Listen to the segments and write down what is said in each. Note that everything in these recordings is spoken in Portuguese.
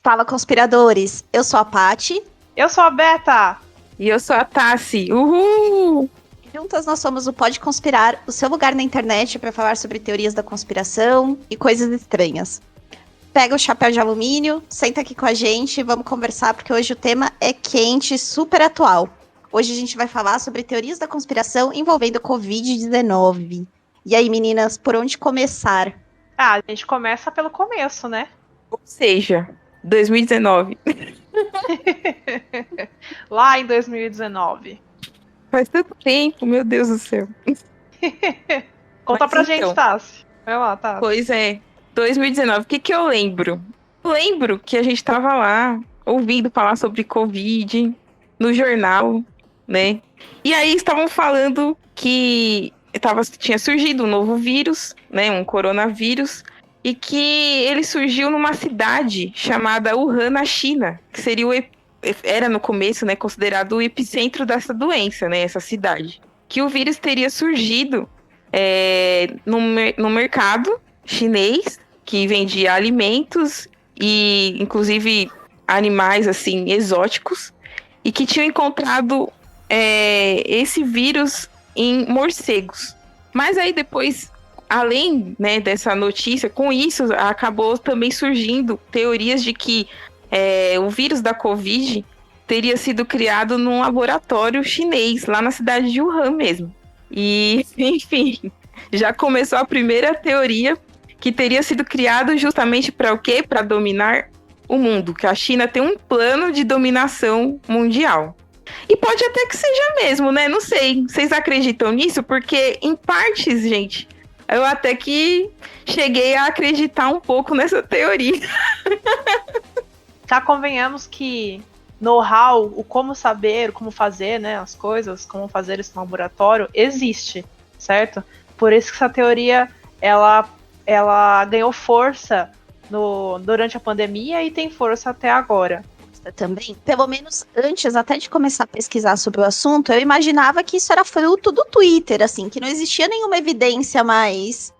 Fala, conspiradores! Eu sou a Paty. Eu sou a Beta! E eu sou a Tassi. Uhul! Juntas nós somos o Pode Conspirar, o seu lugar na internet para falar sobre teorias da conspiração e coisas estranhas. Pega o chapéu de alumínio, senta aqui com a gente e vamos conversar, porque hoje o tema é quente e super atual. Hoje a gente vai falar sobre teorias da conspiração envolvendo Covid-19. E aí, meninas, por onde começar? A gente começa pelo começo, né? Ou seja, 2019. Lá em 2019. Faz tanto tempo, meu Deus do céu. Conta Mas pra então, gente, Tassi. Vai lá, Tassi. Pois é, 2019. O que eu lembro? Eu lembro que a gente tava lá, ouvindo falar sobre Covid no jornal, né? E aí estavam falando que tinha surgido um novo vírus, né? Um coronavírus. E que ele surgiu numa cidade chamada Wuhan, na China, que seria era no começo, né, considerado o epicentro dessa doença, né, essa cidade. Que o vírus teria surgido no mercado chinês, que vendia alimentos e, inclusive, animais, assim, exóticos, e que tinham encontrado esse vírus em morcegos. Mas aí depois, além, né, dessa notícia, com isso acabou também surgindo teorias de que o vírus da Covid teria sido criado num laboratório chinês, lá na cidade de Wuhan mesmo. E, enfim, já começou a primeira teoria que teria sido criado justamente para o quê? Para dominar o mundo, que a China tem um plano de dominação mundial. E pode até que seja mesmo, né? Não sei. Vocês acreditam nisso? Porque, em partes, gente, eu até que cheguei a acreditar um pouco nessa teoria. Já convenhamos que know-how, o como saber, como fazer, né, as coisas, como fazer isso no laboratório, existe, certo? Por isso que essa teoria, ela ganhou força durante a pandemia e tem força até agora. Também, pelo menos antes até de começar a pesquisar sobre o assunto, eu imaginava que isso era fruto do Twitter, assim, que não existia nenhuma evidência mais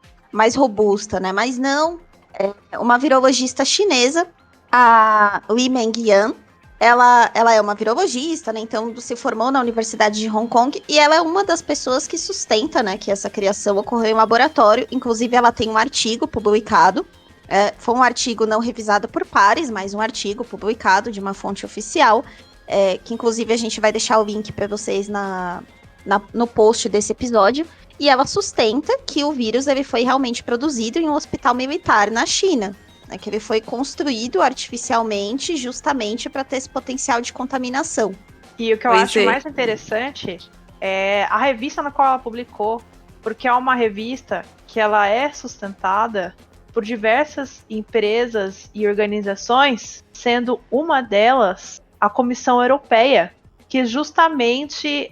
robusta, né? Mas não, uma virologista chinesa, a Li Mengyan, ela é uma virologista, né? Então se formou na Universidade de Hong Kong e ela é uma das pessoas que sustenta, né, que essa criação ocorreu em laboratório. Inclusive ela tem um artigo publicado. Foi um artigo não revisado por pares, mas um artigo publicado de uma fonte oficial, que inclusive a gente vai deixar o link para vocês no post desse episódio. E ela sustenta que o vírus ele foi realmente produzido em um hospital militar na China, né, que ele foi construído artificialmente justamente para ter esse potencial de contaminação. E o que eu acho mais interessante é a revista na qual ela publicou, porque é uma revista que ela é sustentada por diversas empresas e organizações, sendo uma delas a Comissão Europeia, que justamente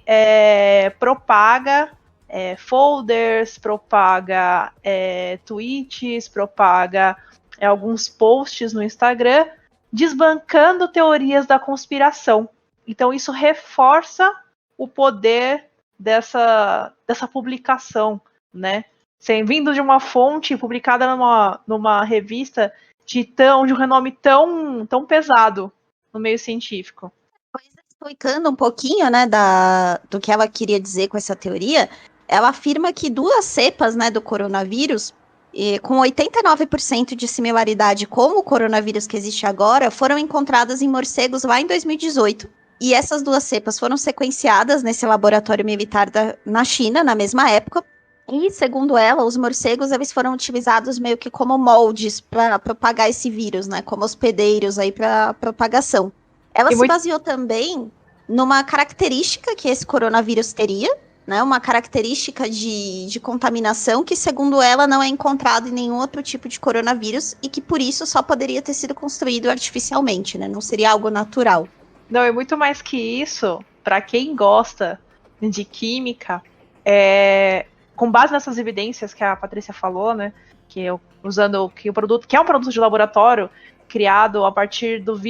propaga folders, propaga tweets, propaga alguns posts no Instagram, desbancando teorias da conspiração. Então isso reforça o poder dessa publicação, né? Vindo de uma fonte publicada numa revista de um renome tão pesado no meio científico. Explicando um pouquinho, né, do que ela queria dizer com essa teoria, ela afirma que duas cepas, né, do coronavírus, com 89% de similaridade com o coronavírus que existe agora, foram encontradas em morcegos lá em 2018. E essas duas cepas foram sequenciadas nesse laboratório militar na China, na mesma época. E, segundo ela, os morcegos eles foram utilizados meio que como moldes para propagar esse vírus, né? Como hospedeiros aí para propagação. Ela se baseou também numa característica que esse coronavírus teria, né? Uma característica de contaminação que, segundo ela, não é encontrada em nenhum outro tipo de coronavírus e que, por isso, só poderia ter sido construído artificialmente, né? Não seria algo natural. Não, é muito mais que isso. Para quem gosta de química, com base nessas evidências que a Patrícia falou, né, que usando que o produto, que é um produto de laboratório, criado a partir do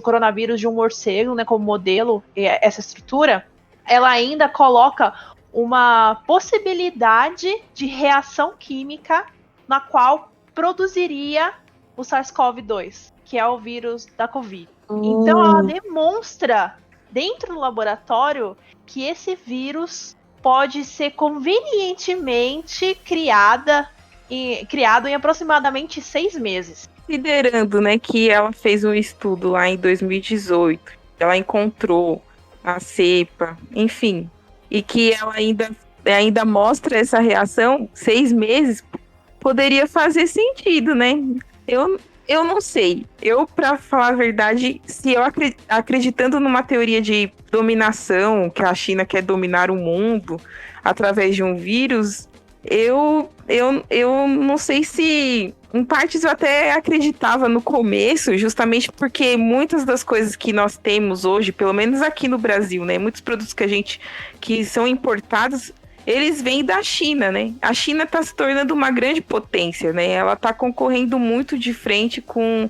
coronavírus de um morcego, né, como modelo, essa estrutura, ela ainda coloca uma possibilidade de reação química na qual produziria o SARS-CoV-2, que é o vírus da Covid. Então ela demonstra dentro do laboratório que esse vírus pode ser convenientemente criado em aproximadamente 6 meses. Considerando, né, que ela fez um estudo lá em 2018, ela encontrou a cepa, enfim, e que ela ainda mostra essa reação, 6 meses, poderia fazer sentido, né? Eu não sei. Pra falar a verdade, se eu acreditando numa teoria de dominação, que a China quer dominar o mundo através de um vírus, eu não sei se... Em partes eu até acreditava no começo, justamente porque muitas das coisas que nós temos hoje, pelo menos aqui no Brasil, né? Muitos produtos que são importados, eles vêm da China, né? A China está se tornando uma grande potência, né? Ela está concorrendo muito de frente com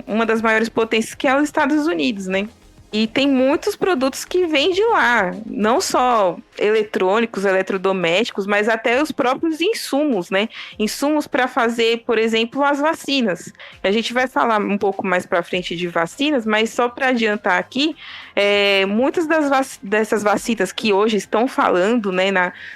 uma das maiores potências, que é os Estados Unidos, né? E tem muitos produtos que vêm de lá, não só eletrônicos, eletrodomésticos, mas até os próprios insumos, né? Insumos para fazer, por exemplo, as vacinas. A gente vai falar um pouco mais para frente de vacinas, mas só para adiantar aqui, muitas dessas vacinas que hoje estão falando, né,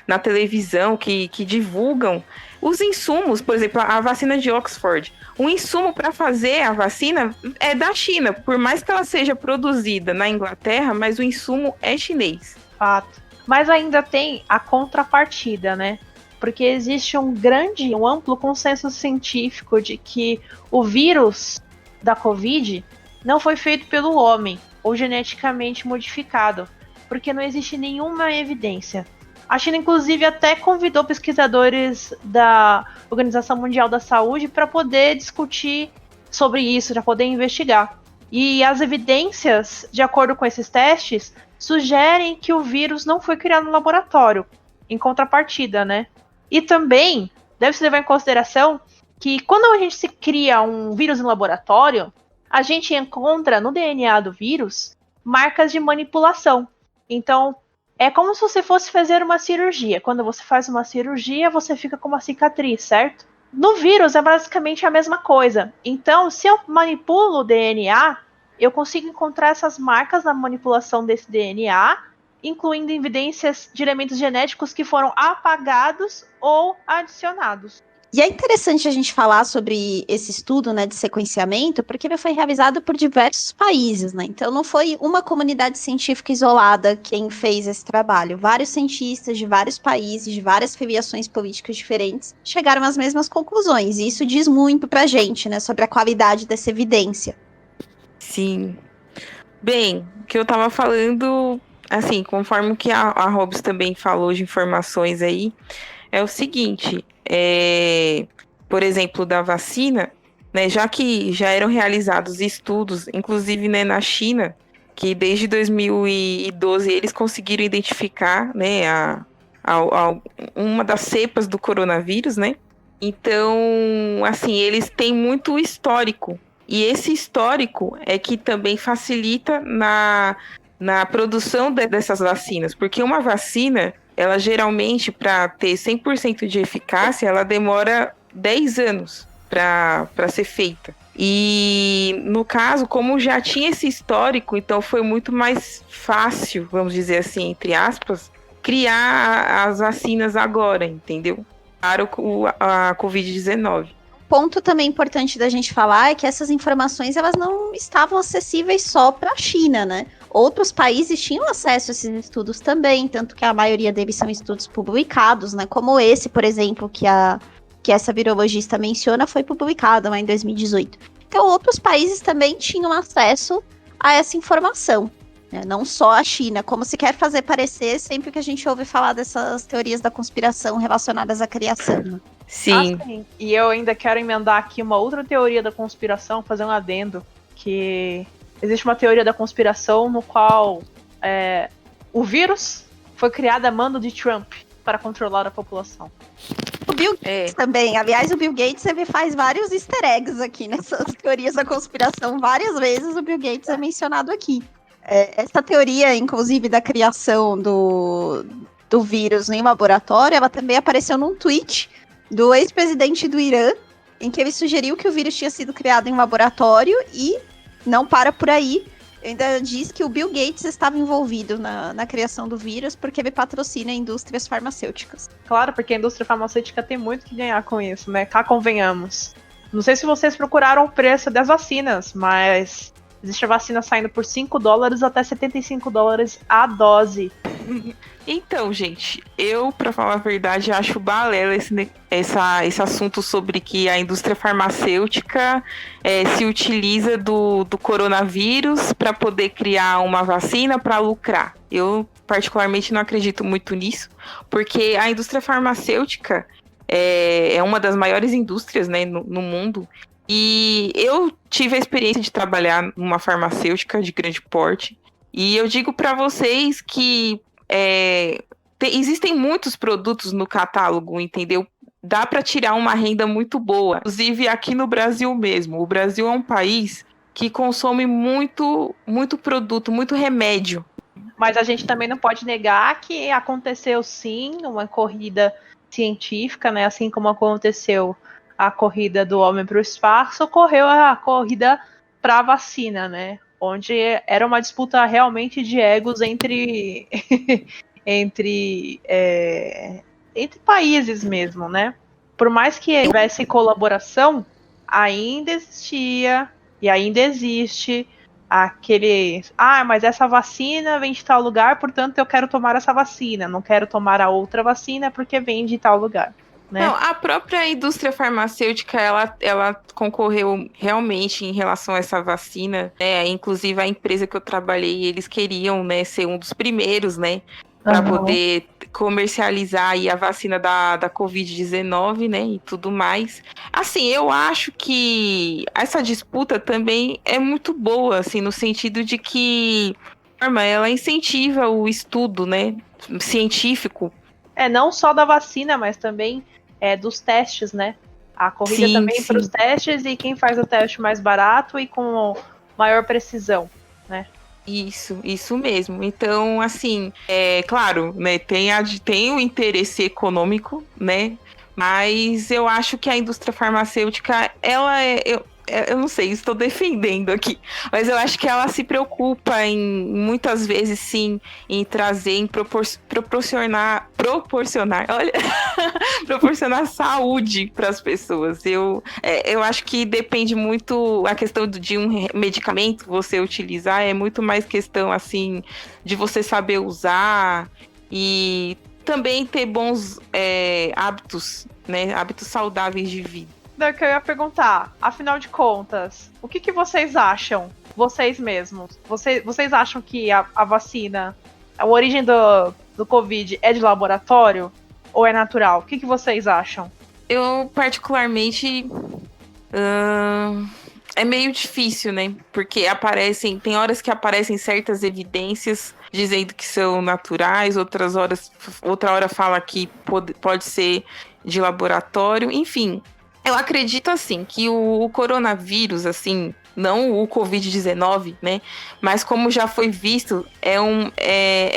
na televisão, que divulgam os insumos, por exemplo, a vacina de Oxford. O insumo para fazer a vacina é da China, por mais que ela seja produzida na Inglaterra, mas o insumo é chinês. Fato. Mas ainda tem a contrapartida, né? Porque existe um amplo consenso científico de que o vírus da Covid não foi feito pelo homem ou geneticamente modificado, porque não existe nenhuma evidência. A China, inclusive, até convidou pesquisadores da Organização Mundial da Saúde para poder discutir sobre isso, para poder investigar. E as evidências, de acordo com esses testes, sugerem que o vírus não foi criado no laboratório, em contrapartida, né? E também deve-se levar em consideração que quando a gente se cria um vírus no laboratório, a gente encontra no DNA do vírus marcas de manipulação. Então, é como se você fosse fazer uma cirurgia. Quando você faz uma cirurgia, você fica com uma cicatriz, certo? No vírus é basicamente a mesma coisa. Então, se eu manipulo o DNA, eu consigo encontrar essas marcas na manipulação desse DNA, incluindo evidências de elementos genéticos que foram apagados ou adicionados. E é interessante a gente falar sobre esse estudo, né, de sequenciamento, porque ele foi realizado por diversos países, né? Então não foi uma comunidade científica isolada quem fez esse trabalho. Vários cientistas de vários países, de várias filiações políticas diferentes, chegaram às mesmas conclusões. E isso diz muito pra gente, né, sobre a qualidade dessa evidência. Sim. Bem, o que eu tava falando, assim, conforme o que a Hobbs também falou de informações aí, é o seguinte, por exemplo, da vacina, né, já que já eram realizados estudos, inclusive, né, na China, que desde 2012 eles conseguiram identificar, né, uma das cepas do coronavírus, né? Então, assim, eles têm muito histórico. E esse histórico é que também facilita na produção dessas vacinas, porque uma vacina, ela geralmente, para ter 100% de eficácia, ela demora 10 anos para ser feita. E, no caso, como já tinha esse histórico, então foi muito mais fácil, vamos dizer assim, entre aspas, criar as vacinas agora, entendeu? Para a Covid-19. Ponto também importante da gente falar é que essas informações elas não estavam acessíveis só para a China, né? Outros países tinham acesso a esses estudos também, tanto que a maioria deles são estudos publicados, né? Como esse, por exemplo, que essa virologista menciona, foi publicado lá em 2018. Então, outros países também tinham acesso a essa informação, né? Não só a China, como se quer fazer parecer sempre que a gente ouve falar dessas teorias da conspiração relacionadas à criação, né? Sim. Sim. E eu ainda quero emendar aqui uma outra teoria da conspiração, fazer um adendo, que existe uma teoria da conspiração no qual o vírus foi criado a mando de Trump para controlar a população. Bill Gates também. Aliás, o Bill Gates ele faz vários easter eggs aqui nessas teorias da conspiração. Várias vezes o Bill Gates é mencionado aqui. Essa teoria, inclusive, da criação do vírus em laboratório, ela também apareceu num tweet do ex-presidente do Irã, em que ele sugeriu que o vírus tinha sido criado em laboratório e não para por aí. Ainda diz que o Bill Gates estava envolvido na criação do vírus porque ele patrocina indústrias farmacêuticas. Claro, porque a indústria farmacêutica tem muito que ganhar com isso, né? Cá convenhamos. Não sei se vocês procuraram o preço das vacinas, mas existe a vacina saindo por $5 até $75 a dose. Então, gente, eu, pra falar a verdade, acho balela esse assunto sobre que a indústria farmacêutica se utiliza do coronavírus para poder criar uma vacina para lucrar. Eu, particularmente, não acredito muito nisso, porque a indústria farmacêutica é uma das maiores indústrias, né, no mundo. E eu tive a experiência de trabalhar numa farmacêutica de grande porte. E eu digo para vocês que existem muitos produtos no catálogo, entendeu? Dá para tirar uma renda muito boa. Inclusive aqui no Brasil mesmo. O Brasil é um país que consome muito, muito produto, muito remédio. Mas a gente também não pode negar que aconteceu sim uma corrida científica, né? Assim como aconteceu a corrida do homem para o espaço, ocorreu a corrida para a vacina, né? Onde era uma disputa realmente de egos entre países mesmo, né? Por mais que houvesse colaboração, ainda existia e ainda existe aquele... mas essa vacina vem de tal lugar, portanto eu quero tomar essa vacina. Não quero tomar a outra vacina porque vem de tal lugar. Né? Não, a própria indústria farmacêutica, ela concorreu realmente em relação a essa vacina, né? Inclusive a empresa que eu trabalhei, eles queriam, né, ser um dos primeiros, né, para poder comercializar aí a vacina da Covid-19, né, e tudo mais. Assim, eu acho que essa disputa também é muito boa, assim, no sentido de que ela incentiva o estudo, né, científico. Não só da vacina, mas também dos testes, né? A corrida também para os testes e quem faz o teste mais barato e com maior precisão, né? Isso mesmo. Então, assim, claro, né, tem o interesse econômico, né? Mas eu acho que a indústria farmacêutica, ela eu não sei, estou defendendo aqui, mas eu acho que ela se preocupa em, muitas vezes, sim, em trazer, em proporcionar, olha, proporcionar saúde para as pessoas. Eu acho que depende muito, a questão de um medicamento você utilizar, é muito mais questão, assim, de você saber usar e também ter bons hábitos, né, hábitos saudáveis de vida. Que eu ia perguntar, afinal de contas, o que vocês acham, vocês mesmos? Vocês acham que a vacina, a origem do Covid é de laboratório ou é natural? O que vocês acham? Eu, particularmente, é meio difícil, né? Porque tem horas que aparecem certas evidências dizendo que são naturais, outra hora fala que pode ser de laboratório, enfim. Eu acredito, assim, que o coronavírus, assim, não o Covid-19, né? Mas como já foi visto, é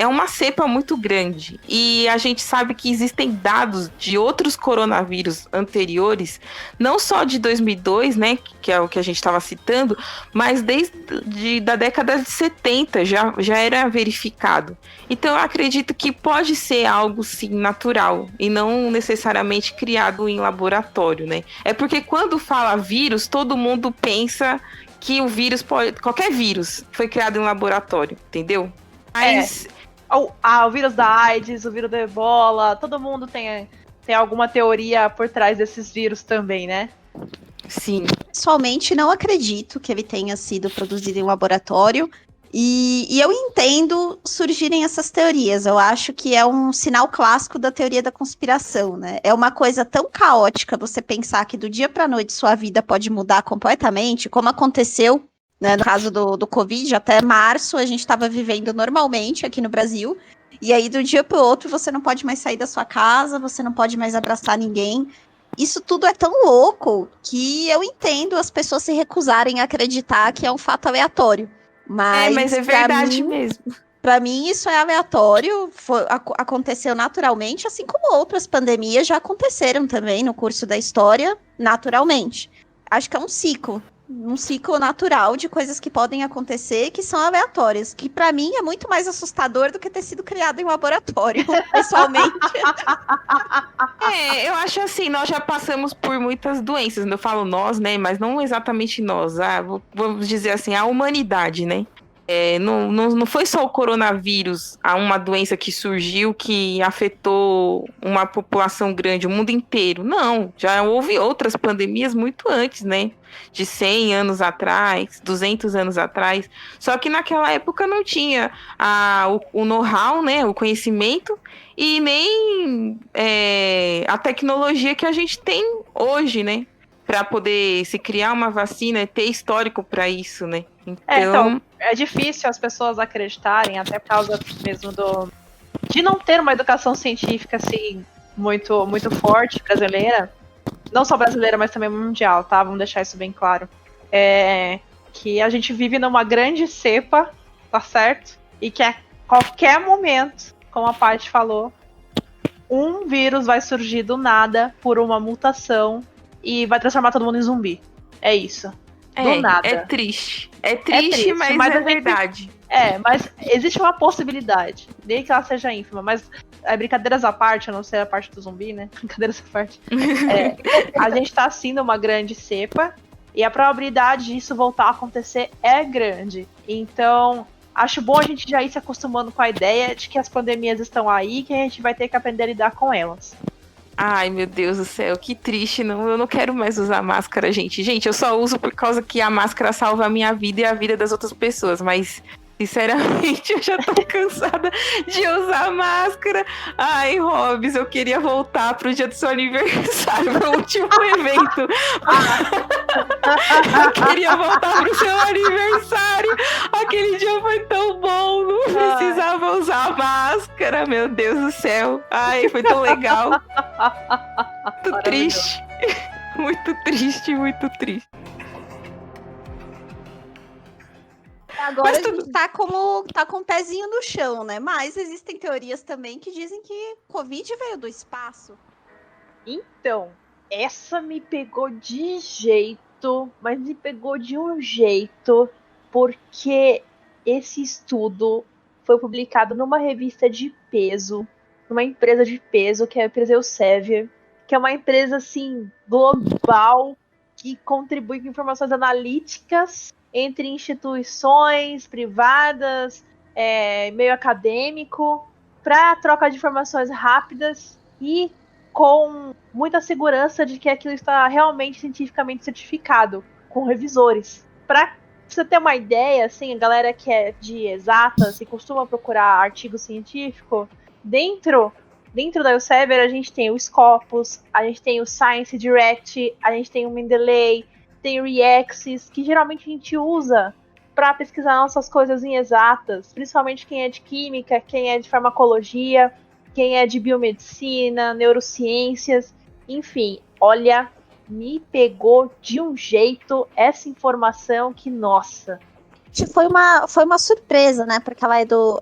uma cepa muito grande. E a gente sabe que existem dados de outros coronavírus anteriores, não só de 2002, né? Que é o que a gente estava citando, mas desde da década de 70 já era verificado. Então eu acredito que pode ser algo, sim, natural e não necessariamente criado em laboratório, né? É porque quando fala vírus, todo mundo pensa que o vírus qualquer vírus foi criado em laboratório, entendeu? Mas o vírus da AIDS, o vírus da Ebola, todo mundo tem alguma teoria por trás desses vírus também, né? Sim. Pessoalmente, não acredito que ele tenha sido produzido em laboratório. E eu entendo surgirem essas teorias. Eu acho que é um sinal clássico da teoria da conspiração, né? É uma coisa tão caótica você pensar que do dia para a noite sua vida pode mudar completamente, como aconteceu, né, no caso do Covid, até março a gente estava vivendo normalmente aqui no Brasil. E aí, do dia pro outro, você não pode mais sair da sua casa, você não pode mais abraçar ninguém. Isso tudo é tão louco que eu entendo as pessoas se recusarem a acreditar que é um fato aleatório. Mas é verdade mesmo. Para mim, isso é aleatório, aconteceu naturalmente, assim como outras pandemias já aconteceram também no curso da história, naturalmente. Acho que é um ciclo natural de coisas que podem acontecer que são aleatórias, que para mim é muito mais assustador do que ter sido criado em um laboratório, pessoalmente. Eu acho assim, nós já passamos por muitas doenças, eu falo nós, né, mas não exatamente nós, vamos dizer assim, a humanidade, né? Não foi só o coronavírus, uma doença que surgiu que afetou uma população grande, o mundo inteiro. Não, já houve outras pandemias muito antes, né? De 100 anos atrás, 200 anos atrás. Só que naquela época não tinha o know-how, né? O conhecimento e nem a tecnologia que a gente tem hoje, né? Para poder se criar uma vacina, ter histórico para isso, né? Então, é difícil as pessoas acreditarem, até por causa mesmo de não ter uma educação científica assim muito, muito forte brasileira, não só brasileira, mas também mundial, tá? Vamos deixar isso bem claro. Que a gente vive numa grande cepa, tá certo? E que a qualquer momento, como a Paty falou, um vírus vai surgir do nada por uma mutação e vai transformar todo mundo em zumbi. É isso. Do nada. É triste. É triste, mas é verdade. Mas existe uma possibilidade. Nem que ela seja ínfima, mas brincadeiras à parte, a não ser a parte do zumbi, né? Brincadeiras à parte. A gente tá sim numa grande cepa e a probabilidade disso voltar a acontecer é grande. Então, acho bom a gente já ir se acostumando com a ideia de que as pandemias estão aí e que a gente vai ter que aprender a lidar com elas. Ai, meu Deus do céu, que triste. Eu não quero mais usar máscara, gente. Gente, eu só uso por causa que a máscara salva a minha vida e a vida das outras pessoas. Mas, sinceramente, eu já tô cansada de usar máscara. Ai, Hobbs, eu queria voltar pro dia do seu aniversário, pro último evento. Eu queria voltar pro seu aniversário. Aquele dia foi tão bom. Não precisava usar máscara, meu Deus do céu. Ai, foi tão legal. Muito triste. Muito triste, muito triste. Agora a gente tá com o pezinho no chão, né? Mas existem teorias também que dizem que Covid veio do espaço. Então, essa me pegou de jeito, mas me pegou de um jeito, porque esse estudo foi publicado numa revista de peso, numa empresa de peso, que é a empresa Elsevier, que é uma empresa, assim, global, que contribui com informações analíticas entre instituições privadas, meio acadêmico, para troca de informações rápidas e com muita segurança de que aquilo está realmente cientificamente certificado, com revisores. Para você ter uma ideia, assim, a galera que é de exatas e costuma procurar artigo científico, dentro da Elsevier a gente tem o Scopus, a gente tem o Science Direct, a gente tem o Mendeley, tem o Reaxys, que geralmente a gente usa para pesquisar nossas coisas em exatas, principalmente quem é de química, quem é de farmacologia, quem é de biomedicina, neurociências, enfim, olha, me pegou de um jeito essa informação que, nossa. Foi uma surpresa, né? Porque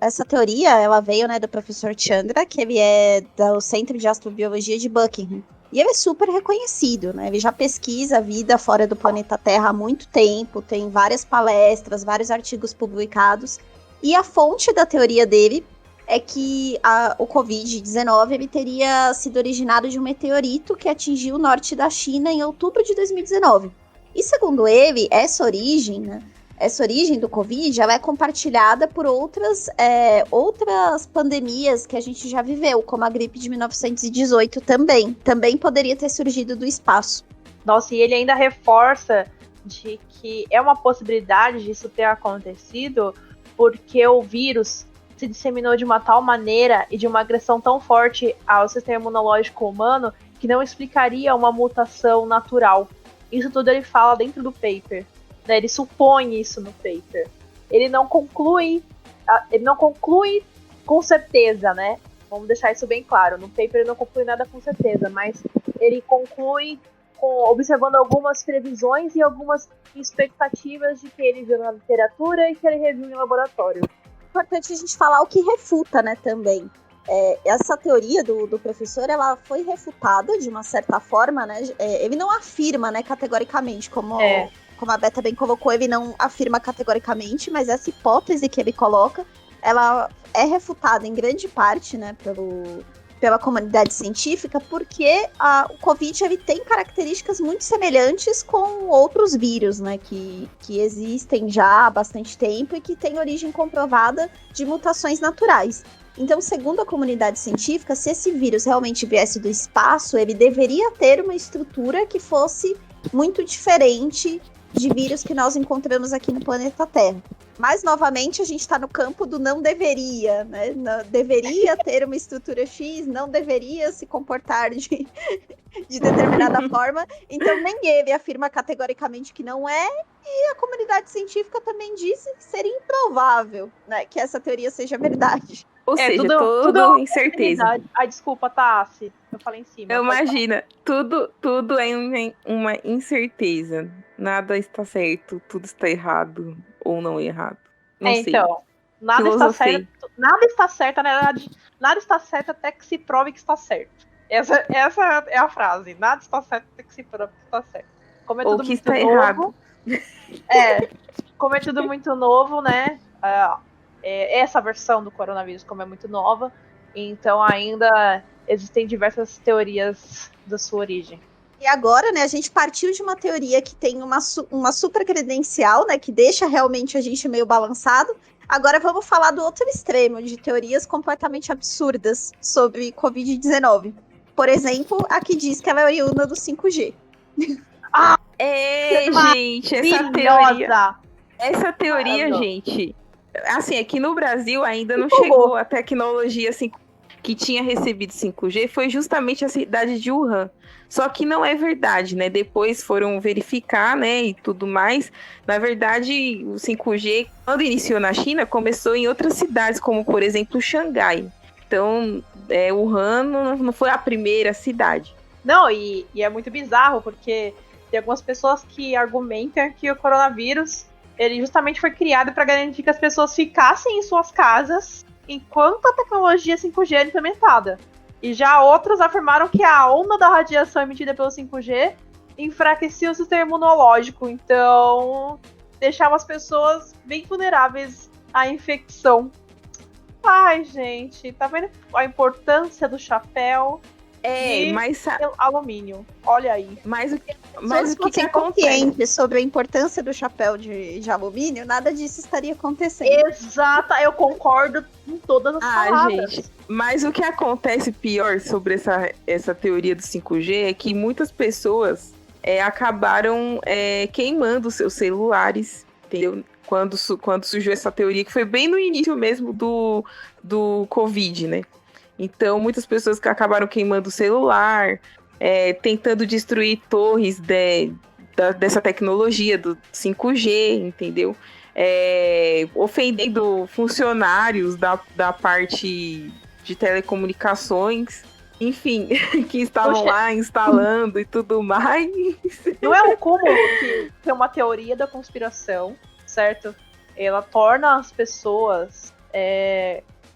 essa teoria, ela veio, né, do professor Chandra, que ele é do Centro de Astrobiologia de Buckingham. E ele é super reconhecido, né? Ele já pesquisa a vida fora do planeta Terra há muito tempo, tem várias palestras, vários artigos publicados. E a fonte da teoria dele é que o Covid-19 ele teria sido originado de um meteorito que atingiu o norte da China em outubro de 2019. E segundo ele, essa origem, né? Essa origem do Covid ela é compartilhada por outras pandemias que a gente já viveu, como a gripe de 1918 também. Também poderia ter surgido do espaço. Nossa, e ele ainda reforça de que é uma possibilidade disso ter acontecido porque o vírus se disseminou de uma tal maneira e de uma agressão tão forte ao sistema imunológico humano que não explicaria uma mutação natural. Isso tudo ele fala dentro do paper. Ele supõe isso no paper. Ele não conclui com certeza, né? Vamos deixar isso bem claro. No paper ele não conclui nada com certeza, mas ele conclui observando algumas previsões e algumas expectativas de que ele viu na literatura e que ele reviu em laboratório. É importante a gente falar o que refuta, né, também. Essa teoria do professor, ela foi refutada de uma certa forma, né? Ele não afirma, né, categoricamente, como a Beta bem colocou, ele não afirma categoricamente, mas essa hipótese que ele coloca, ela é refutada em grande parte, né, pela comunidade científica, porque o Covid ele tem características muito semelhantes com outros vírus, né, que existem já há bastante tempo e que têm origem comprovada de mutações naturais. Então, segundo a comunidade científica, se esse vírus realmente viesse do espaço, ele deveria ter uma estrutura que fosse muito diferente de vírus que nós encontramos aqui no planeta Terra. Mas, novamente, a gente está no campo do não deveria, né? Deveria ter uma estrutura X, não deveria se comportar de determinada forma. Então, nem ele afirma categoricamente que não é, e a comunidade científica também disse ser improvável, né, que essa teoria seja verdade. Ou seja, tudo incerteza. Desculpa, Tassi, eu falei em cima. Imagina, tudo é uma incerteza. Nada está certo, tudo está errado ou não errado. Não sei. Então, nada está certo, na verdade, nada está certo até que se prove que está certo. Essa é a frase. Nada está certo até que se prove que está certo. Como é tudo ou que muito está novo, errado. Como é tudo muito novo, né? Essa versão do coronavírus, como é muito nova, então ainda existem diversas teorias da sua origem. E agora, né, a gente partiu de uma teoria que tem uma super credencial, né, que deixa realmente a gente meio balançado. Agora vamos falar do outro extremo, de teorias completamente absurdas sobre Covid-19. Por exemplo, a que diz que ela é oriunda do 5G. Gente, essa teoria, gente, assim, aqui no Brasil ainda não chegou a tecnologia assim, que tinha recebido 5G, foi justamente a cidade de Wuhan. Só que não é verdade, né? Depois foram verificar, né, e tudo mais. Na verdade, o 5G, quando iniciou na China, começou em outras cidades, como, por exemplo, Xangai. Então, Wuhan não foi a primeira cidade. Não, e é muito bizarro, porque tem algumas pessoas que argumentam que o coronavírus, ele justamente foi criado para garantir que as pessoas ficassem em suas casas enquanto a tecnologia 5G era implementada. E já outros afirmaram que a onda da radiação emitida pelo 5G enfraquecia o sistema imunológico, então deixava as pessoas bem vulneráveis à infecção. Ai, gente, tá vendo a importância do chapéu? Mas alumínio, olha aí. Mas o que consciente sobre a importância do chapéu de alumínio, nada disso estaria acontecendo. Exato, eu concordo em todas as palavras. Gente, mas o que acontece pior sobre essa teoria do 5G é que muitas pessoas acabaram queimando seus celulares, entendeu? Quando surgiu essa teoria, que foi bem no início mesmo do Covid, né? Então, muitas pessoas que acabaram queimando o celular, tentando destruir torres dessa tecnologia do 5G, entendeu? Ofendendo funcionários da parte de telecomunicações, enfim, que estavam lá instalando e tudo mais. Não é um cúmulo que tem uma teoria da conspiração, certo? Ela torna as pessoas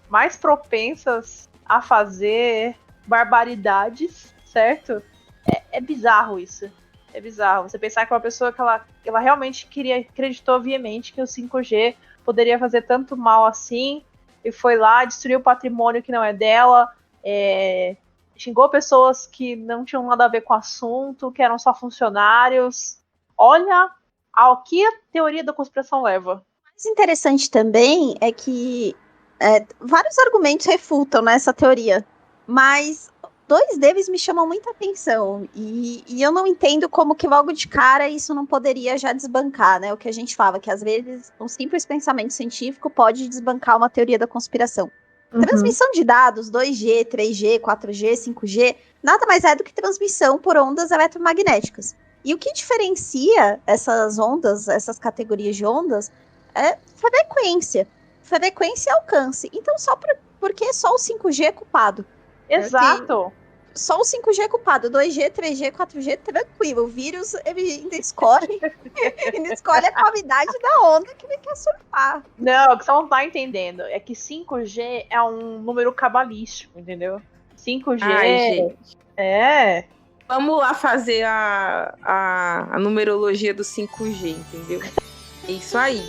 mais propensas a fazer barbaridades, certo? É bizarro isso. É bizarro. Você pensar que uma pessoa que ela realmente acreditou veemente que o 5G poderia fazer tanto mal assim, e foi lá, destruiu o patrimônio que não é dela, xingou pessoas que não tinham nada a ver com o assunto, que eram só funcionários. Olha ao que a teoria da conspiração leva. O mais interessante também é que vários argumentos refutam essa teoria, mas 2 deles me chamam muita atenção, e eu não entendo como que logo de cara isso não poderia já desbancar, né? O que a gente fala, que às vezes um simples pensamento científico pode desbancar uma teoria da conspiração. Transmissão de dados, 2G, 3G, 4G, 5G, nada mais é do que transmissão por ondas eletromagnéticas. E o que diferencia essas ondas, essas categorias de ondas, é frequência e alcance. Então, só por porque só o 5G é culpado. Exato. Só o 5G é culpado. 2G, 3G, 4G, tranquilo. O vírus, ele ainda escolhe a qualidade da onda que ele quer surfar. Não, o que você não tá entendendo é que 5G é um número cabalístico, entendeu? 5G gente. é... Vamos lá fazer a numerologia do 5G, entendeu? É isso aí.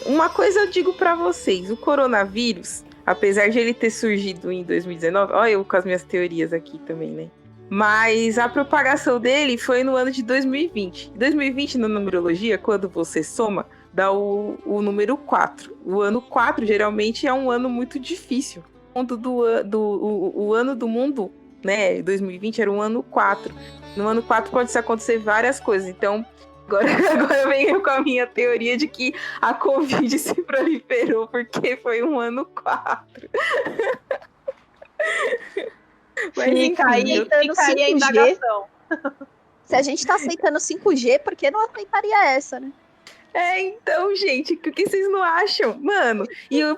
Uma coisa eu digo pra vocês, o coronavírus, apesar de ele ter surgido em 2019, olha eu com as minhas teorias aqui também, né? Mas a propagação dele foi no ano de 2020. 2020, na numerologia, quando você soma, dá o número 4. O ano 4, geralmente, é um ano muito difícil. O ano do mundo, né, 2020 era um ano 4. No ano 4 pode acontecer várias coisas. Então, agora venho com a minha teoria de que a Covid se proliferou porque foi um ano 4. Fica aí a indagação. Se a gente tá aceitando 5G, por que não aceitaria essa, né? Então, gente, o que vocês não acham? Mano, e o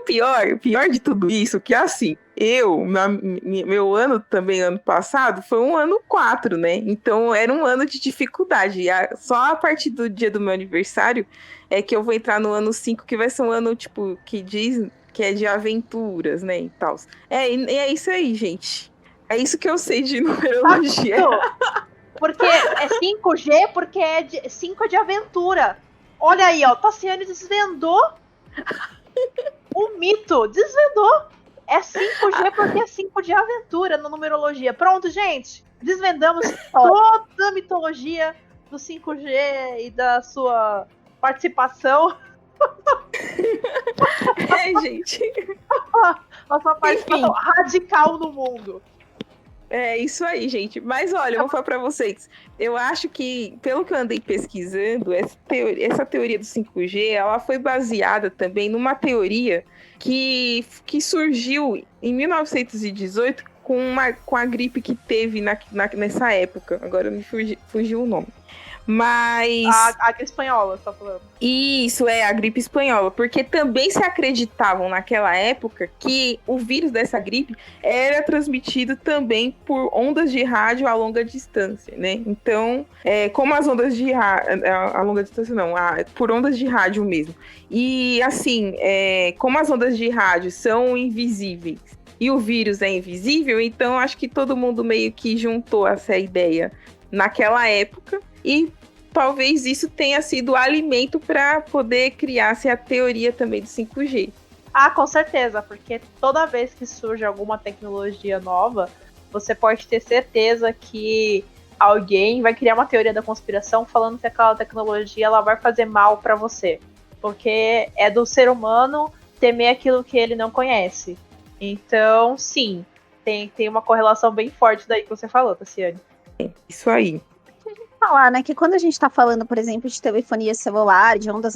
pior de tudo isso, que assim, meu ano também, ano passado, foi um ano 4, né? Então, era um ano de dificuldade. Só a partir do dia do meu aniversário é que eu vou entrar no ano 5, que vai ser um ano, tipo, que diz que é de aventuras, né, e tal. E é isso aí, gente. É isso que eu sei de numerologia. Porque é 5G, porque 5 é de aventura. Olha aí, ó, Tassiane desvendou o mito. Desvendou. É 5G porque é 5 de aventura na numerologia. Pronto, gente. Desvendamos toda a mitologia do 5G e da sua participação. Gente. A sua participação radical no mundo. É isso aí, gente. Mas olha, eu vou falar pra vocês. Eu acho que, pelo que eu andei pesquisando, essa teoria do 5G, ela foi baseada também numa teoria que surgiu em 1918 com a gripe que teve nessa época. Agora me fugiu o nome. Mas... A gripe espanhola, você tá falando. Isso, a gripe espanhola. Porque também se acreditavam naquela época que o vírus dessa gripe era transmitido também por ondas de rádio a longa distância, né? Então, como as ondas de rádio... A longa distância não, por ondas de rádio mesmo. E, assim, como as ondas de rádio são invisíveis e o vírus é invisível, então acho que todo mundo meio que juntou essa ideia naquela época. E talvez isso tenha sido alimento para poder criar-se a teoria também do 5G. Ah, com certeza, porque toda vez que surge alguma tecnologia nova, você pode ter certeza que alguém vai criar uma teoria da conspiração falando que aquela tecnologia ela vai fazer mal para você. Porque é do ser humano temer aquilo que ele não conhece. Então, sim, tem uma correlação bem forte daí que você falou, Tassiane. Isso aí. Falar, né, que quando a gente tá falando, por exemplo, de telefonia celular, de ondas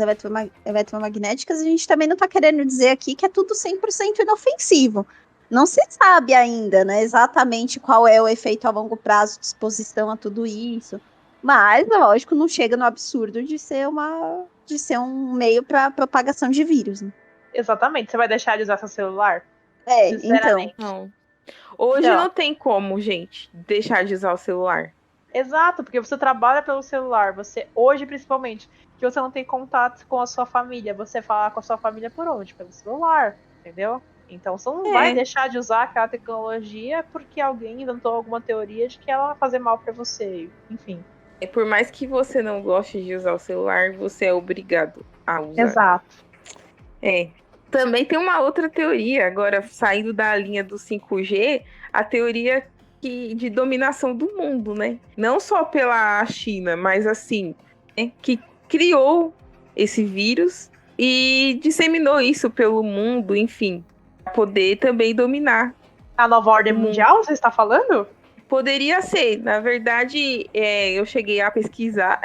eletromagnéticas, a gente também não tá querendo dizer aqui que é tudo 100% inofensivo. Não se sabe ainda, né, exatamente qual é o efeito a longo prazo de exposição a tudo isso. Mas, lógico, não chega no absurdo de ser um meio para propagação de vírus, né? Exatamente. Você vai deixar de usar seu celular? Então. Não. Hoje não tem como, gente, deixar de usar o celular. Exato, porque você trabalha pelo celular, hoje principalmente, que você não tem contato com a sua família, você fala com a sua família por onde? Pelo celular, entendeu? Então você não vai deixar de usar aquela tecnologia porque alguém inventou alguma teoria de que ela vai fazer mal pra você, enfim. Por mais que você não goste de usar o celular, você é obrigado a usar. Exato. Também tem uma outra teoria, agora saindo da linha do 5G, a teoria de dominação do mundo, né? Não só pela China, mas assim, que criou esse vírus e disseminou isso pelo mundo, enfim, para poder também dominar. A nova ordem mundial, você está falando? Poderia ser. Na verdade, eu cheguei a pesquisar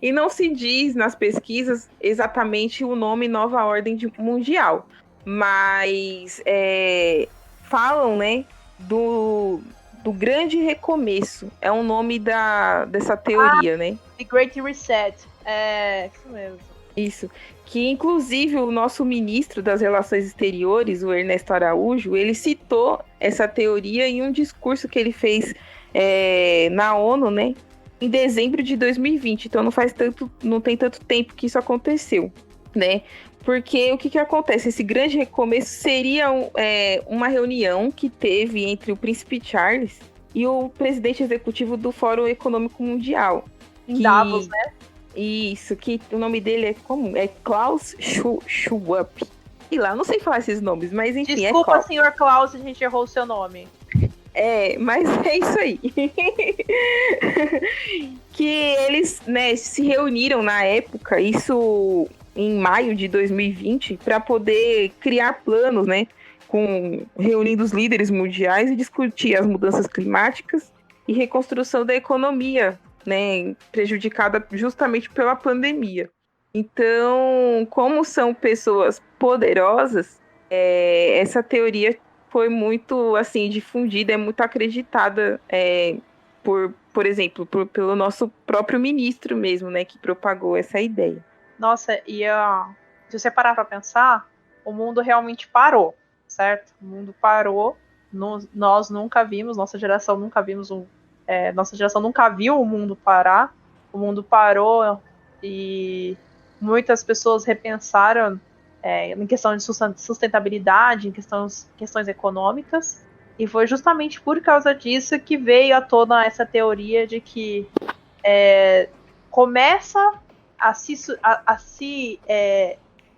e não se diz nas pesquisas exatamente o nome Nova Ordem Mundial, mas falam, né, do Grande Recomeço. É o nome dessa teoria, né? The Great Reset. É isso mesmo. Isso. Que, inclusive, o nosso ministro das Relações Exteriores, o Ernesto Araújo, ele citou essa teoria em um discurso que ele fez na ONU, né? Em dezembro de 2020. Então, não tem tanto tempo que isso aconteceu, né? Porque o que acontece? Esse grande recomeço seria uma reunião que teve entre o Príncipe Charles e o presidente executivo do Fórum Econômico Mundial. Em Davos, né? Isso, que o nome dele é Klaus Schwab. E lá, não sei falar esses nomes, mas enfim. Desculpa, senhor Klaus, a gente errou o seu nome. Mas é isso aí. Que eles, né, se reuniram na época, isso em maio de 2020, para poder criar planos, né, reunindo os líderes mundiais e discutir as mudanças climáticas e reconstrução da economia, né, prejudicada justamente pela pandemia. Então, como são pessoas poderosas, essa teoria foi muito, assim, difundida, é muito acreditada, por exemplo, pelo nosso próprio ministro mesmo, né, que propagou essa ideia. Nossa, se você parar para pensar, o mundo realmente parou, certo? O mundo parou, nós nunca vimos, nossa geração nunca viu o mundo parar. O mundo parou e muitas pessoas repensaram em questão de sustentabilidade, em questões econômicas. E foi justamente por causa disso que veio à tona essa teoria de que começa a se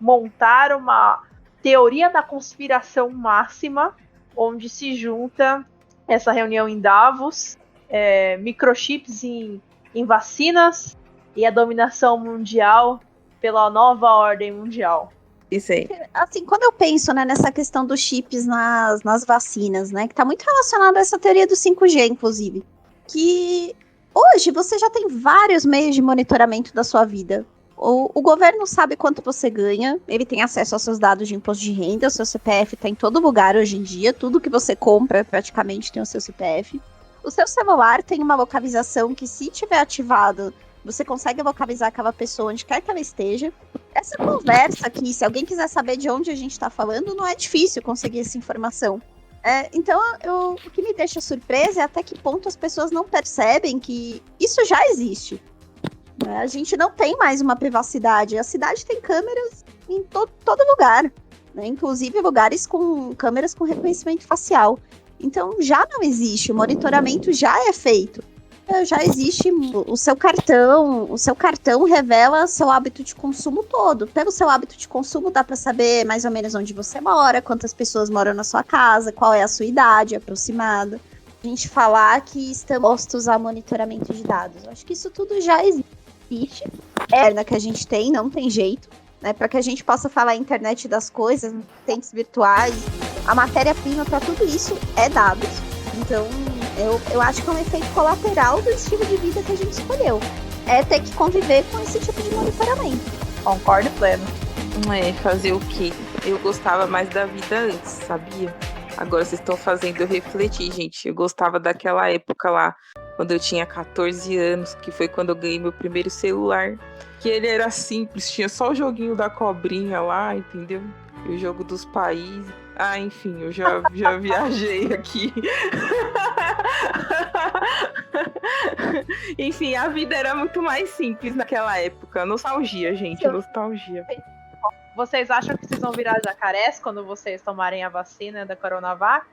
montar uma teoria da conspiração máxima, onde se junta essa reunião em Davos, microchips em vacinas e a dominação mundial pela nova ordem mundial. Isso aí. Assim, quando eu penso, né, nessa questão dos chips nas vacinas, né, que está muito relacionado a essa teoria do 5G, inclusive, que hoje você já tem vários meios de monitoramento da sua vida. O governo sabe quanto você ganha, ele tem acesso aos seus dados de imposto de renda, o seu CPF está em todo lugar hoje em dia, tudo que você compra praticamente tem o seu CPF. O seu celular tem uma localização que, se tiver ativado, você consegue localizar aquela pessoa onde quer que ela esteja. Essa conversa aqui, se alguém quiser saber de onde a gente está falando, não é difícil conseguir essa informação. Então, o que me deixa surpresa é até que ponto as pessoas não percebem que isso já existe. A gente não tem mais uma privacidade. A cidade tem câmeras em todo lugar, né? Inclusive lugares com câmeras com reconhecimento facial. Então, já não existe. O monitoramento já é feito. Já existe o seu cartão revela seu hábito de consumo todo. Pelo seu hábito de consumo dá para saber mais ou menos onde você mora, quantas pessoas moram na sua casa, qual é a sua idade aproximada. A gente falar que estamos postos a monitoramento de dados. Eu acho que isso tudo já existe. Na que a gente tem, não tem jeito, né? Para que a gente possa falar a internet das coisas, assistentes virtuais, a matéria-prima para tudo isso é dados. Então, eu acho que é um efeito colateral do estilo de vida que a gente escolheu. É ter que conviver com esse tipo de monitoramento. Concordo pleno. Fazer o quê? Eu gostava mais da vida antes, sabia? Agora vocês estão fazendo eu refletir, gente. Eu gostava daquela época lá, quando eu tinha 14 anos, que foi quando eu ganhei meu primeiro celular. Que ele era simples, tinha só o joguinho da cobrinha lá, entendeu? E o jogo dos países. Enfim, eu já viajei aqui. Enfim, a vida era muito mais simples naquela época. Nostalgia, gente, nostalgia. Vocês acham que vocês vão virar jacarés quando vocês tomarem a vacina da Coronavac?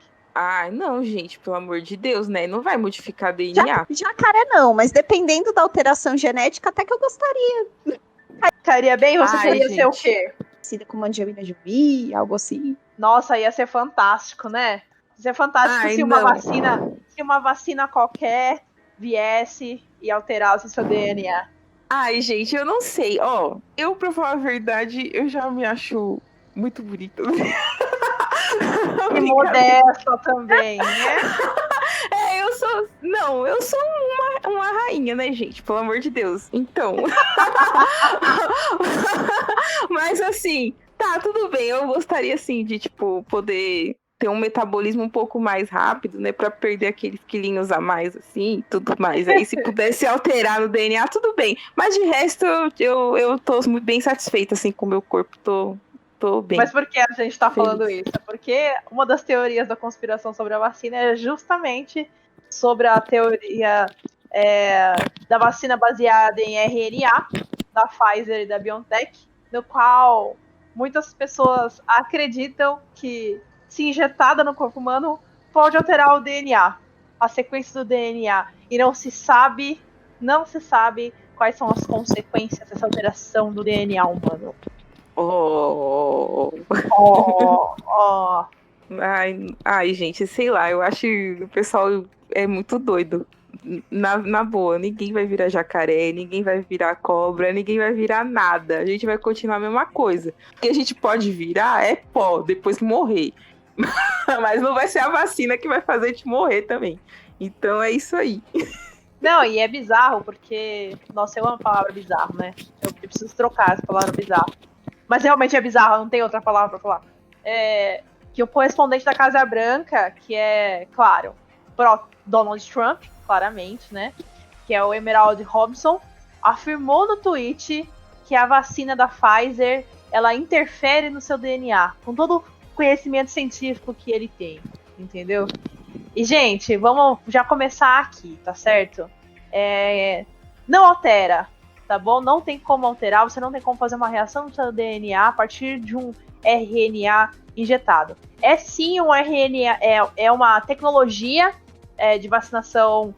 Não, gente, pelo amor de Deus, né? Não vai modificar DNA. Jacaré não, mas dependendo da alteração genética, até que eu gostaria. Ficaria bem? Você queria ser o quê? Com Angelina Jolie, algo assim. Nossa, ia ser fantástico, né? Ia ser fantástico se uma vacina qualquer viesse e alterasse seu DNA. Gente, eu não sei. Eu, pra falar a verdade, eu já me acho muito bonita. E modesta também, né? Eu sou uma rainha, né, gente? Pelo amor de Deus. Então. Mas assim, tá, tudo bem. Eu gostaria, assim, de, poder ter um metabolismo um pouco mais rápido, né, para perder aqueles quilinhos a mais, assim, tudo mais. Aí se pudesse alterar no DNA, tudo bem. Mas de resto, eu tô muito bem satisfeita, assim, com o meu corpo, tô bem. Mas por que a gente tá falando isso? Porque uma das teorias da conspiração sobre a vacina é justamente sobre a teoria da vacina baseada em RNA, da Pfizer e da BioNTech, no qual muitas pessoas acreditam que, se injetada no corpo humano, pode alterar o DNA, a sequência do DNA. E não se sabe quais são as consequências dessa alteração do DNA humano. Ai, gente, sei lá, eu acho que o pessoal é muito doido. Na boa, ninguém vai virar jacaré, ninguém vai virar cobra, ninguém vai virar nada. A gente vai continuar a mesma coisa. O que a gente pode virar é pó, depois que morrer. Mas não vai ser a vacina que vai fazer a gente morrer também. Então é isso aí. Não, e é bizarro, porque... Nossa, eu amo a palavra bizarro, né? Eu preciso trocar essa palavra bizarro. Mas realmente é bizarro, não tem outra palavra pra falar. Que o correspondente da Casa Branca, que é, claro, Donald Trump, claramente, né? Que é o Emerald Robson, afirmou no tweet que a vacina da Pfizer, ela interfere no seu DNA, com todo o conhecimento científico que ele tem, entendeu? E, gente, vamos já começar aqui, tá certo? Não altera, tá bom? Não tem como alterar, você não tem como fazer uma reação no seu DNA a partir de um RNA injetado. É sim um RNA, é uma tecnologia de vacinação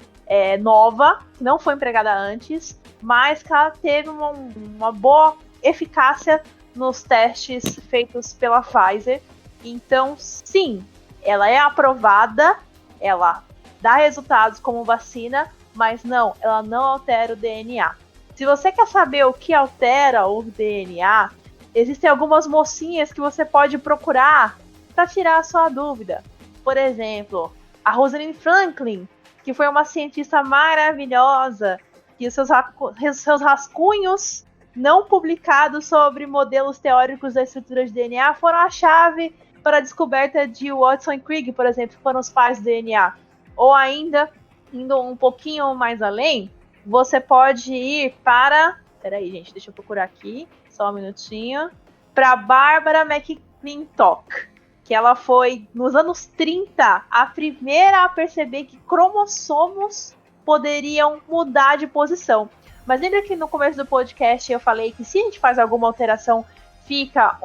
nova, que não foi empregada antes, mas que ela teve uma boa eficácia nos testes feitos pela Pfizer. Então, sim, ela é aprovada, ela dá resultados como vacina, mas não, ela não altera o DNA. Se você quer saber o que altera o DNA, existem algumas mocinhas que você pode procurar para tirar a sua dúvida. Por exemplo, a Rosalind Franklin, que foi uma cientista maravilhosa, e os seus rascunhos não publicados sobre modelos teóricos da estrutura de DNA foram a chave para a descoberta de Watson e Crick, por exemplo, que foram os pais do DNA. Ou ainda, indo um pouquinho mais além, você pode ir para... Peraí, gente, deixa eu procurar aqui, só um minutinho. Para Barbara McClintock, que ela foi, nos anos 30, a primeira a perceber que cromossomos poderiam mudar de posição. Mas lembra que no começo do podcast eu falei que se a gente faz alguma alteração, fica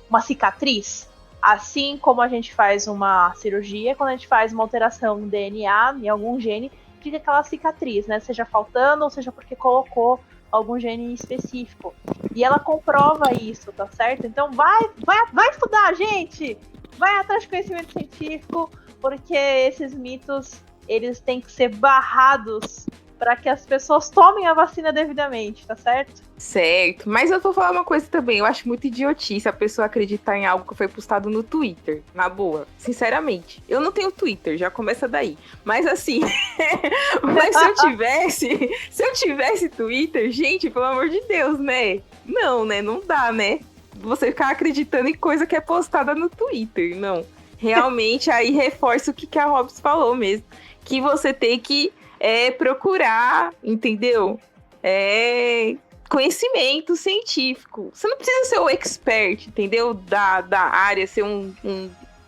uma cicatriz? Assim como a gente faz uma cirurgia, quando a gente faz uma alteração no DNA, em algum gene, fica aquela cicatriz, né? Seja faltando, ou seja porque colocou algum gene específico. E ela comprova isso, tá certo? Então vai estudar, gente! Vai atrás de conhecimento científico, porque esses mitos, eles têm que ser barrados para que as pessoas tomem a vacina devidamente, tá certo? Certo, mas eu vou falar uma coisa também, eu acho muito idiotice a pessoa acreditar em algo que foi postado no Twitter, na boa, sinceramente. Eu não tenho Twitter, já começa daí. Mas assim, mas se eu tivesse Twitter, gente, pelo amor de Deus, né? Não, né? Não dá, né? Você ficar acreditando em coisa que é postada no Twitter, não. Realmente, aí reforça o que a Robs falou mesmo, que você tem que procurar, entendeu? Conhecimento científico. Você não precisa ser o expert, entendeu? Da área, ser um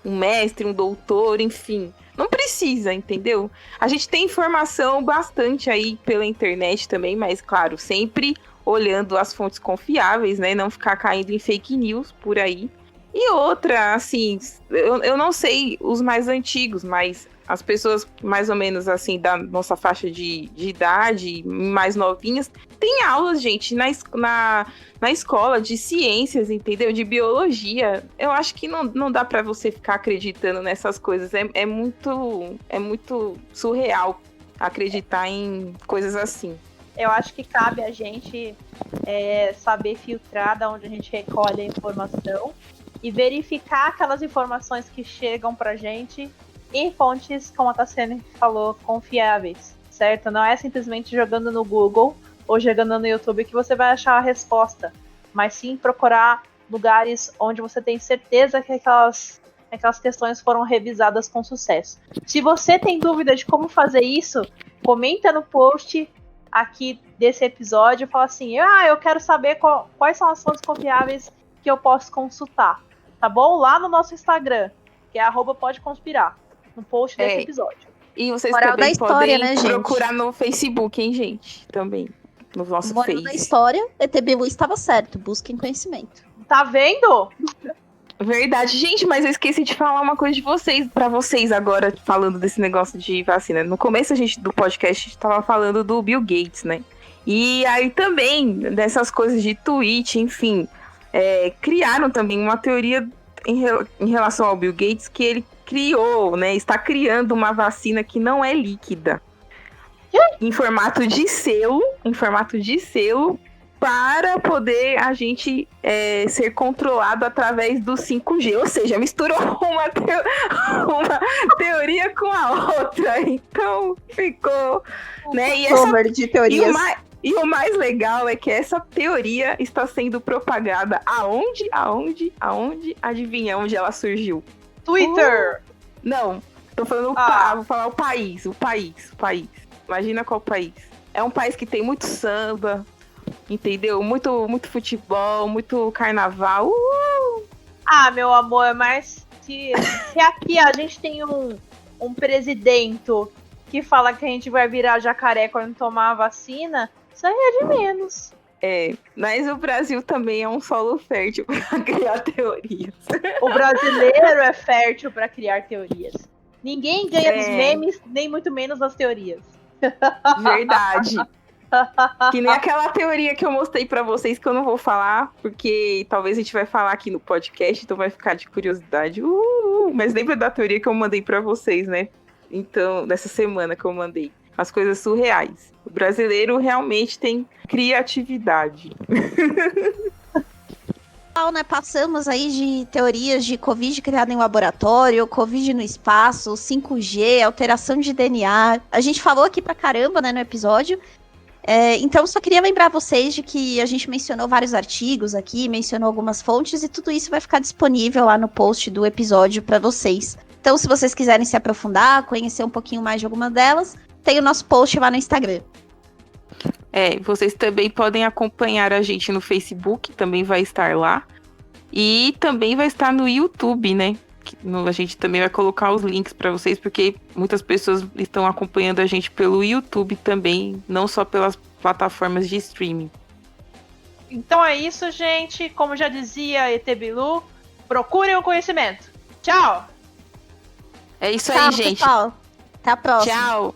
mestre, um doutor, enfim. Não precisa, entendeu? A gente tem informação bastante aí pela internet também, mas, claro, sempre olhando as fontes confiáveis, né? Não ficar caindo em fake news por aí. E outra, assim, eu não sei os mais antigos, mas as pessoas mais ou menos assim da nossa faixa de idade, mais novinhas, tem aulas, gente, na escola de ciências, entendeu? De biologia. Eu acho que não dá pra você ficar acreditando nessas coisas. É muito surreal acreditar em coisas assim. Eu acho que cabe a gente saber filtrar da onde a gente recolhe a informação e verificar aquelas informações que chegam pra gente em fontes, como a Tassiane falou, confiáveis, certo? Não é simplesmente jogando no Google ou jogando no YouTube que você vai achar a resposta, mas sim procurar lugares onde você tem certeza que aquelas aquelas questões foram revisadas com sucesso. Se você tem dúvida de como fazer isso, comenta no post aqui desse episódio, fala assim, eu quero saber quais são as fontes confiáveis que eu posso consultar, tá bom? Lá no nosso Instagram, que é @podeconspirar, no post desse episódio. E vocês Moral também da história, podem né, gente? procurar no Facebook, hein, gente? Também, no nosso Moral da Face. história, ET Bilu estava certo, busquem conhecimento. Tá vendo? Verdade, gente, mas eu esqueci de falar uma coisa de vocês, pra vocês agora, falando desse negócio de vacina. No começo do podcast, a gente tava falando do Bill Gates, né? E aí também, dessas coisas de tweet, enfim, criaram também uma teoria em relação ao Bill Gates, que ele criou, né? Está criando uma vacina que não é líquida. Em formato de selo, para poder a gente ser controlado através do 5G. Ou seja, misturou uma teoria com a outra. Então, ficou... Né? De teorias. E o mais legal é que essa teoria está sendo propagada aonde? Adivinha onde ela surgiu? Twitter! Não, tô falando vou falar o país. Imagina qual país. É um país que tem muito samba, entendeu? Muito futebol, muito carnaval. Meu amor, mas se aqui a gente tem um presidente que fala que a gente vai virar jacaré quando tomar a vacina, isso aí é de menos. Mas o Brasil também é um solo fértil para criar teorias. O brasileiro é fértil para criar teorias. Ninguém ganha dos memes, nem muito menos das teorias. Verdade. Que nem aquela teoria que eu mostrei pra vocês, que eu não vou falar, porque talvez a gente vai falar aqui no podcast, então vai ficar de curiosidade. Mas lembra da teoria que eu mandei pra vocês, né? Então, nessa semana que eu mandei. As coisas surreais. O brasileiro realmente tem criatividade. Né? Passamos aí de teorias de Covid criada em laboratório, Covid no espaço, 5G, alteração de DNA. A gente falou aqui pra caramba, né, no episódio. Então, só queria lembrar vocês de que a gente mencionou vários artigos aqui, mencionou algumas fontes, e tudo isso vai ficar disponível lá no post do episódio para vocês. Então, se vocês quiserem se aprofundar, conhecer um pouquinho mais de alguma delas, tem o nosso post lá no Instagram. Vocês também podem acompanhar a gente no Facebook, também vai estar lá. E também vai estar no YouTube, né? A gente também vai colocar os links para vocês, porque muitas pessoas estão acompanhando a gente pelo YouTube também, não só pelas plataformas de streaming. Então é isso, gente. Como já dizia ET Bilu, procurem o conhecimento. Tchau! É isso aí, gente. Pessoal. Até a próxima. Tchau!